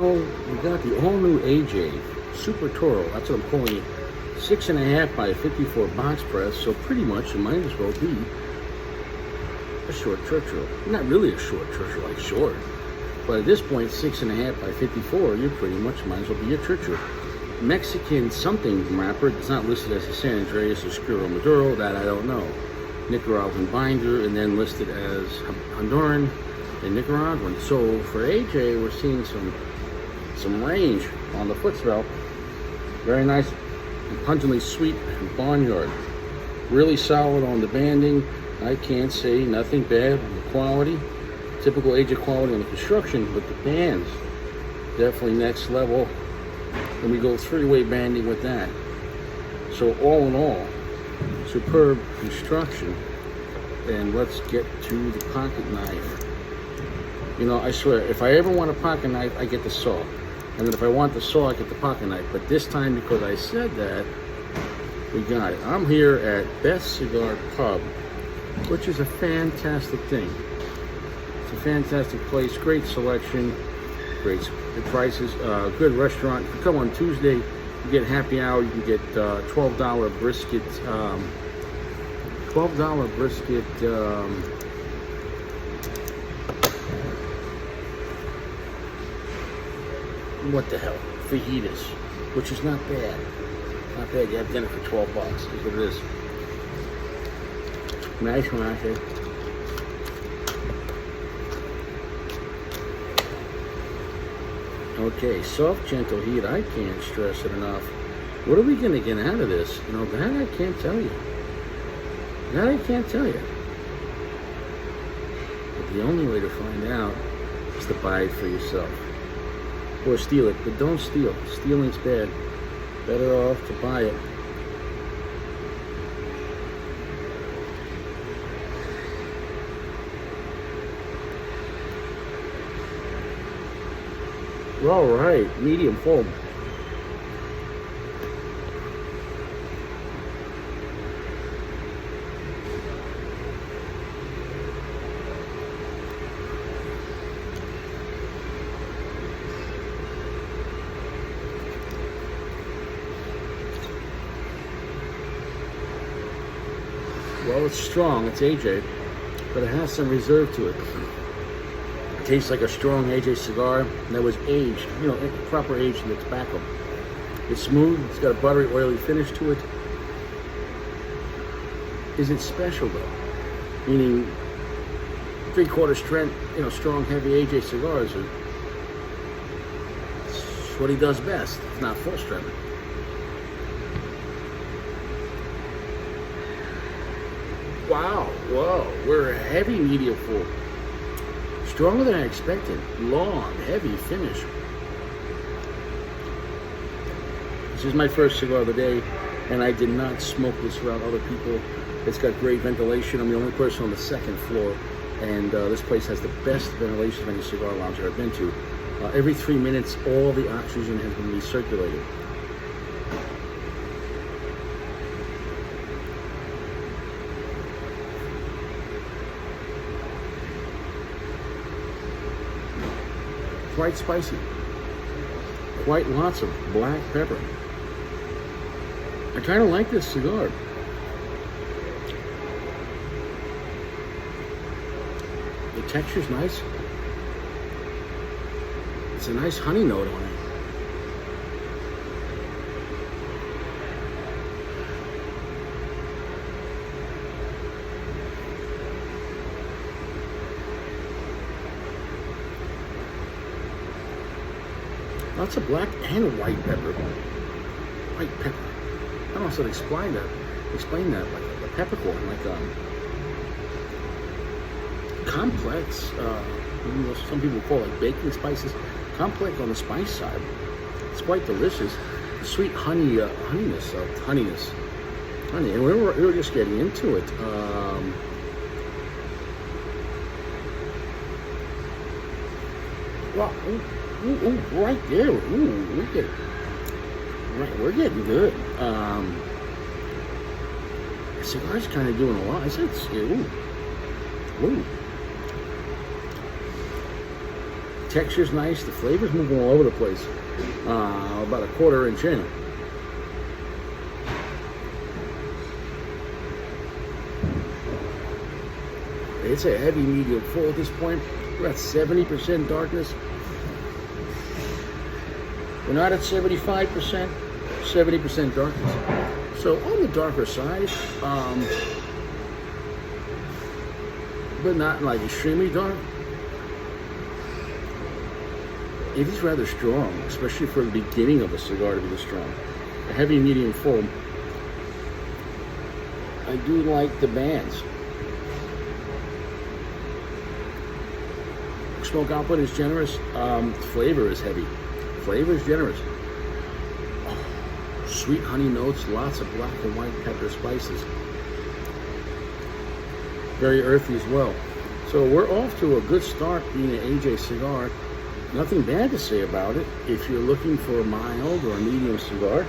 Oh, we got the all-new AJ Super Toro. That's what I'm calling it. 6.5 by 54 box press. So pretty much it might as well be a short Churchill. Not really a short Churchill, like short. But at this point, 6.5 by 54, you pretty much might as well be a Churchill. Mexican something wrapper. It's not listed as a San Andreas or Scuro Maduro. That I don't know. Nicaraguan binder, and then listed as Honduran and Nicaraguan. So for AJ, we're seeing some range on the foot swell. Very nice and pungently sweet barnyard. Really solid on the banding. I can't say nothing bad on the quality. Typical AJ quality on the construction, but the bands definitely next level. And we go three-way banding with that. So all in all, superb construction. And let's get to the pocket knife. You know, I swear, if I ever want a pocket knife, I get the saw. And then if I want the saw, I get the pocket knife. But this time, because I said that, we got it. I'm here at Best Cigar Pub, which is a fantastic thing. It's a fantastic place, great selection, great prices, good restaurant. If you come on Tuesday, you get happy hour. You can get $12 brisket. $12 brisket. What the hell? Fajitas, which is not bad. Not bad. You have dinner for $12. Is what it is. Nice one, actually. Okay, soft, gentle heat. I can't stress it enough. What are we going to get out of this? You know, that I can't tell you. That I can't tell you. But the only way to find out is to buy it for yourself. Or steal it, but don't steal. Stealing's bad. Better off to buy it. All right, medium full. Well, it's strong, it's AJ, but it has some reserve to it. It tastes like a strong AJ cigar that was aged, you know, proper aged in the tobacco. It's smooth, it's got a buttery, oily finish to it. Is it special though? Meaning 3/4 strength, you know, strong, heavy AJ cigars are it's what he does best. It's not full strength. Wow, whoa, we're heavy medium full. Stronger than I expected. Long, heavy finish. This is my first cigar of the day, and I did not smoke this around other people. It's got great ventilation. I'm the only person on the second floor, and this place has the best ventilation of any cigar lounge I've ever been to. Every 3 minutes, all the oxygen has been recirculated. Quite spicy, quite lots of black pepper. I kind of like this cigar. The texture's nice. It's a nice honey note on it. Lots of black and white pepper. White pepper. I don't know how to explain that. Like a peppercorn, like complex. Some people call it baking spices. Complex on the spice side. It's quite delicious. Sweet honey, honeyness. Honey, and we were just getting into it. Wow. Ooh, right there. Ooh, we're getting good. The cigar's kind of doing a lot. I said, ooh. Texture's nice. The flavor's moving all over the place. About a 1/4 inch in. It's a heavy medium full at this point. We're at 70% darkness. We're not at 75%, 70% darkness. So on the darker side, but not like extremely dark. It is rather strong, especially for the beginning of a cigar to be this strong. A heavy medium full. I do like the bands. Smoke output is generous. Flavor is heavy. Flavor is generous. Oh, sweet honey notes, lots of black and white pepper spices. Very earthy as well. So we're off to a good start being an AJ cigar. Nothing bad to say about it. If you're looking for a mild or a medium cigar,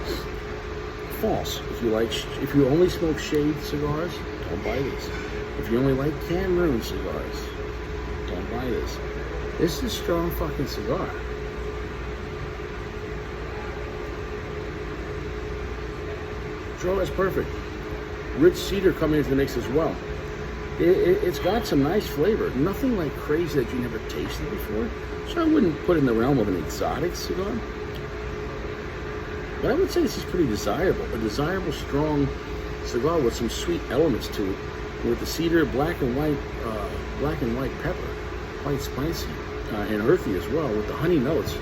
false. If you only smoke shade cigars, don't buy this. If you only like Cameroon cigars, don't buy this. This is a strong fucking cigar. Draw is perfect. Rich cedar coming into the mix as well. It's got some nice flavor. Nothing like crazy that you never tasted before. So I wouldn't put it in the realm of an exotic cigar. But I would say this is pretty desirable. A desirable, strong cigar with some sweet elements to it. With the cedar, black and white pepper, quite spicy and earthy as well, with the honey notes.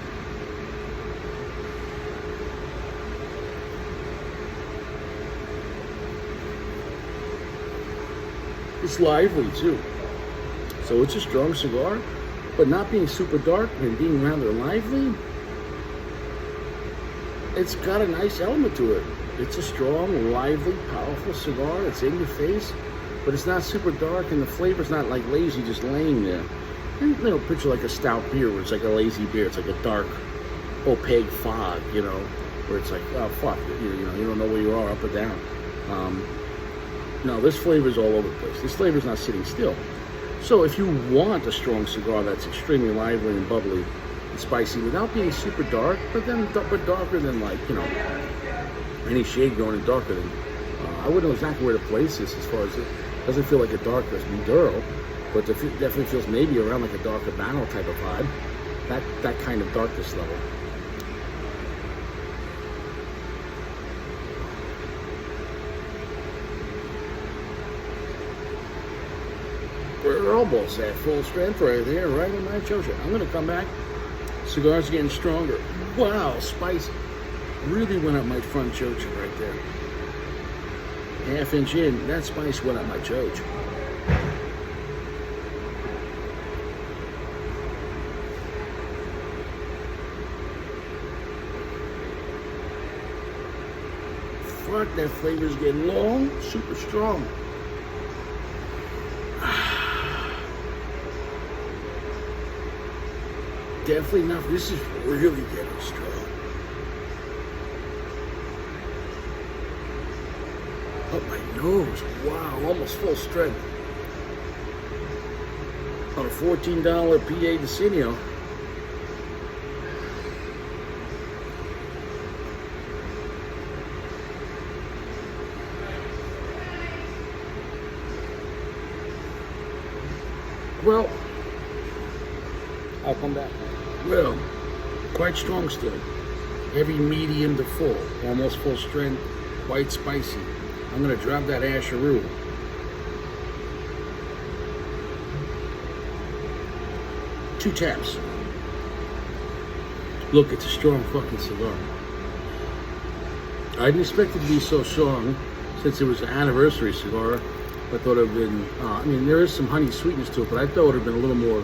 It's lively too. So it's a strong cigar, but not being super dark and being rather lively. It's got a nice element to it. It's a strong, lively, powerful cigar. It's in your face, but it's not super dark, and the flavor's not like lazy, just laying there. And, picture like a stout beer where it's like a lazy beer. It's like a dark, opaque fog, where it's like, oh fuck, you don't know where you are, up or down. No, this flavor's all over the place. This flavor's not sitting still. So if you want a strong cigar that's extremely lively and bubbly and spicy without being super dark, but darker than any shade going in darker than, I wouldn't know exactly where to place this as far as it doesn't feel like a dark as Maduro, but it definitely feels maybe around like a dark Habano type of vibe. That kind of darkness level. We're almost at full strength right there, right in my chocha. I'm gonna come back. Cigar's getting stronger. Wow, spice really went up my front chocha right there. Half inch in, that spice went up my chocha. Fuck, that flavor's getting long, super strong. Definitely enough. This is really getting strong. Up my nose. Wow, almost full strength. On a $14 PA Decenio. Well, I'll come back. Well, quite strong still. Heavy medium to full. Almost full strength. Quite spicy. I'm going to drop that Asheru. Two taps. Look, it's a strong fucking cigar. I didn't expect it to be so strong since it was an anniversary cigar. I thought it would have been, there is some honey sweetness to it, but I thought it would have been a little more.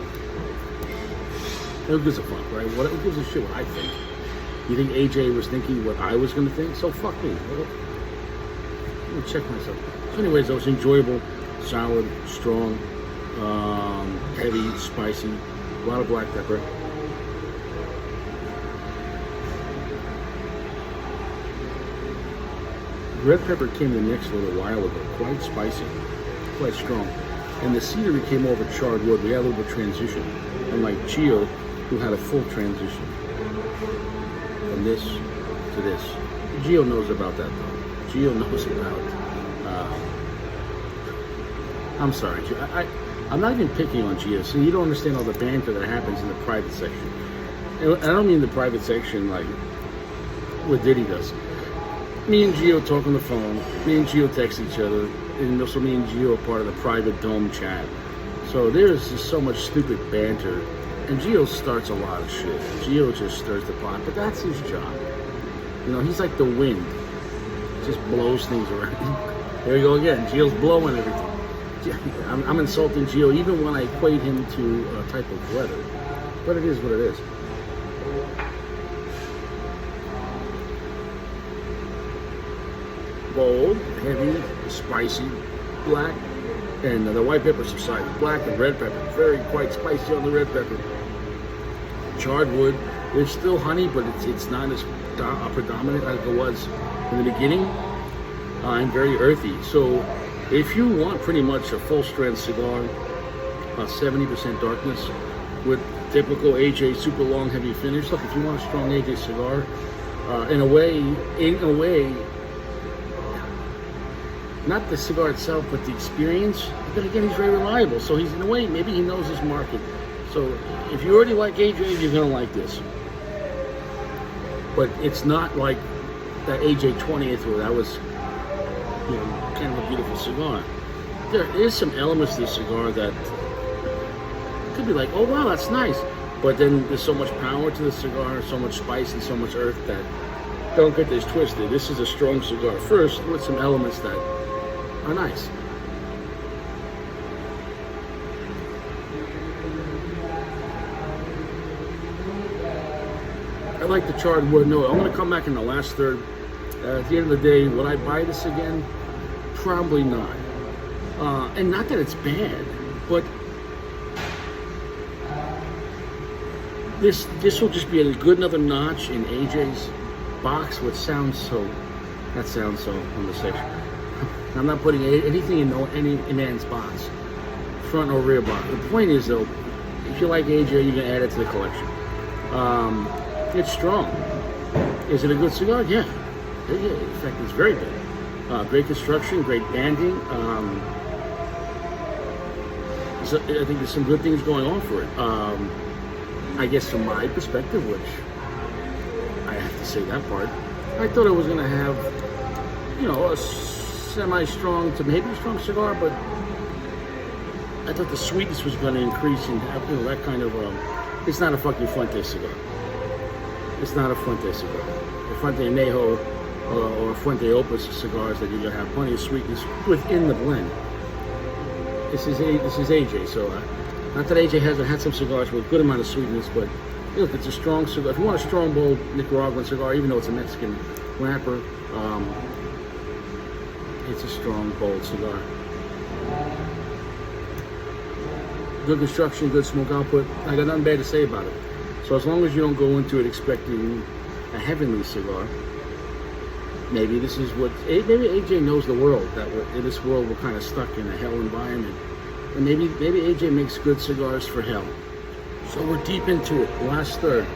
Who gives a fuck, right? Who gives a shit what I think? You think AJ was thinking what I was going to think? So fuck me. Let me check myself. So anyways, that was enjoyable, solid, strong, heavy, spicy, a lot of black pepper. Red pepper came in the mix a little while ago, quite spicy, quite strong. And the cedar became over charred wood. We had a little bit of transition. Unlike Chio, who had a full transition from this to this. Gio knows about that though. Gio knows about. I'm sorry, I'm not even picking on Gio. So you don't understand all the banter that happens in the private section. And I don't mean the private section like what Diddy does. Me and Gio talk on the phone. Me and Gio text each other, and also me and Gio are part of the private dome chat. So there's just so much stupid banter, and Gio starts a lot of shit. Gio just stirs the pot, but that's his job. You know, he's like the wind, just blows things around. There you go again. Gio's blowing everything. I'm insulting Gio even when I equate him to a type of weather, but it is what it is. Bold, heavy, spicy, black, and the white pepper subsides. Black and red pepper, very quite spicy on the red pepper. Charred wood. There's still honey, but it's not as predominant as it was in the beginning. And very earthy. So if you want pretty much a full strength cigar, about 70% darkness with typical AJ super long heavy finish. Look, if you want a strong AJ cigar, in a way. Not the cigar itself, but the experience. But again, he's very reliable. So he's, in a way, maybe he knows his market. So if you already like AJ, you're going to like this. But it's not like that AJ 20th where that was, you know, kind of a beautiful cigar. There is some elements to the cigar that could be like, oh wow, that's nice. But then there's so much power to the cigar, so much spice and so much earth that don't get this twisted. This is a strong cigar first with some elements that are nice. I like the charred wood. No, I'm going to come back in the last third. At the end of the day, would I buy this again? Probably not. And not that it's bad, but this will just be a good another notch in AJ's box, which sounds so. That sounds so on the section. I'm not putting anything in any man's box, front or rear box. The point is though, if you like AJ, you can add it to the collection. It's strong. Is it a good cigar? Yeah. In fact, it's very good. Great construction, great banding. So I think there's some good things going on for it. I guess from my perspective, which I have to say that part, I thought it was going to have, you know, a semi-strong to maybe a strong cigar, but I thought the sweetness was going to increase and have, you know, that kind of. It's not a fucking Fuente cigar. It's not a Fuente cigar. A Fuente Añejo or Fuente Opus cigars that you're gonna have plenty of sweetness within the blend. This is AJ, so not that AJ hasn't had some cigars with a good amount of sweetness, but look, it's a strong cigar. If you want a strong, bold Nicaraguan cigar, even though it's a Mexican wrapper, it's a strong, bold cigar. Good construction, good smoke output. I got nothing bad to say about it. So as long as you don't go into it expecting a heavenly cigar, maybe this is what, maybe AJ knows the world, that in this world we're kind of stuck in a hell environment. And maybe AJ makes good cigars for hell. So we're deep into it, last third.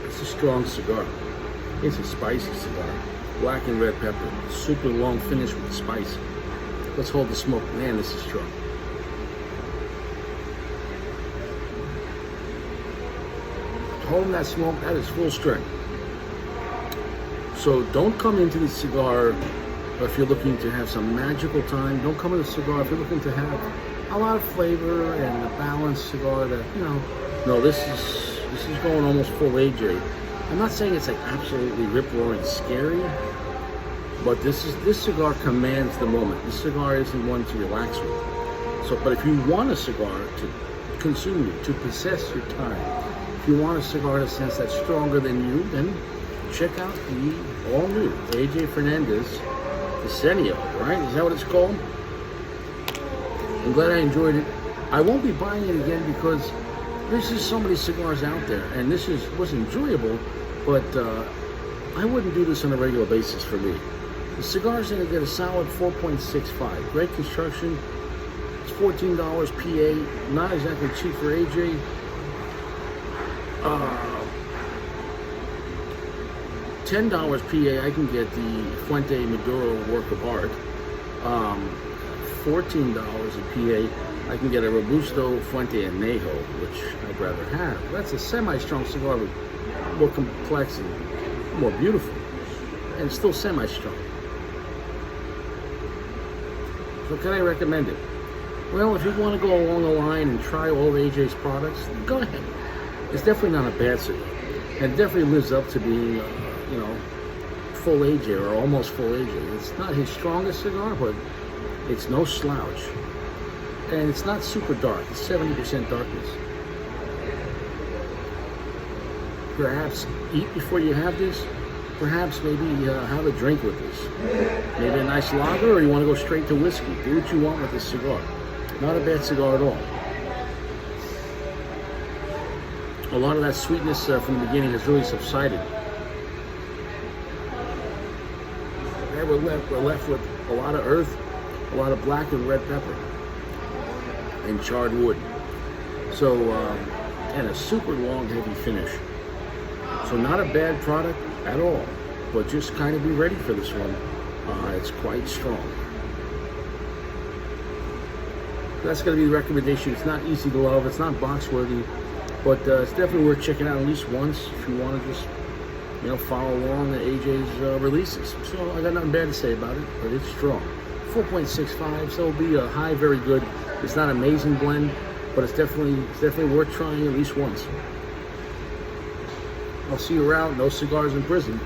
It's a strong cigar. It's a spicy cigar. Black and red pepper, super long finish with the spice. Let's hold the smoke. Man, this is strong. Holding that smoke, that is full strength. So don't come into the cigar if you're looking to have some magical time. Don't come into the cigar if you're looking to have a lot of flavor and a balanced cigar that, you know. No, this is going almost full AJ. I'm not saying it's like absolutely rip-roaring scary, but this cigar commands the moment. This cigar isn't one to relax with. So, but if you want a cigar to consume you, to possess your time, if you want a cigar in a sense that's stronger than you, then check out the all-new AJ Fernandez Decenio, right? Is that what it's called? I'm glad I enjoyed it. I won't be buying it again because there's just so many cigars out there, and this was enjoyable, but I wouldn't do this on a regular basis for me. The cigar's going to get a solid 4.65. Great construction, It's $14 PA, not exactly cheap for AJ. $10 PA, I can get the Fuente Maduro work of art. $14 a PA, I can get a Robusto Fuente Anejo, which I'd rather have. That's a semi-strong cigar, but more complex and more beautiful, and still semi-strong. So can I recommend it? Well, if you want to go along the line and try all of AJ's products, go ahead. It's definitely not a bad cigar, and it definitely lives up to being, you know, full AJ or almost full AJ. It's not his strongest cigar, but it's no slouch, and it's not super dark. It's 70% darkness. Perhaps eat before you have this. Perhaps maybe have a drink with this. Maybe a nice lager, or you want to go straight to whiskey. Do what you want with this cigar. Not a bad cigar at all. A lot of that sweetness from the beginning has really subsided. And we're left with a lot of earth, a lot of black and red pepper, and charred wood. So, and a super long, heavy finish. So not a bad product at all, but just kind of be ready for this one. It's quite strong. That's going to be the recommendation. It's not easy to love. It's not box worthy, but it's definitely worth checking out at least once if you want to just, you know, follow along the AJ's releases. So I got nothing bad to say about it, but it's strong. 4.65, so it'll be a high, very good. It's not an amazing blend, but it's definitely worth trying at least once. I'll see you around. No cigars in prison.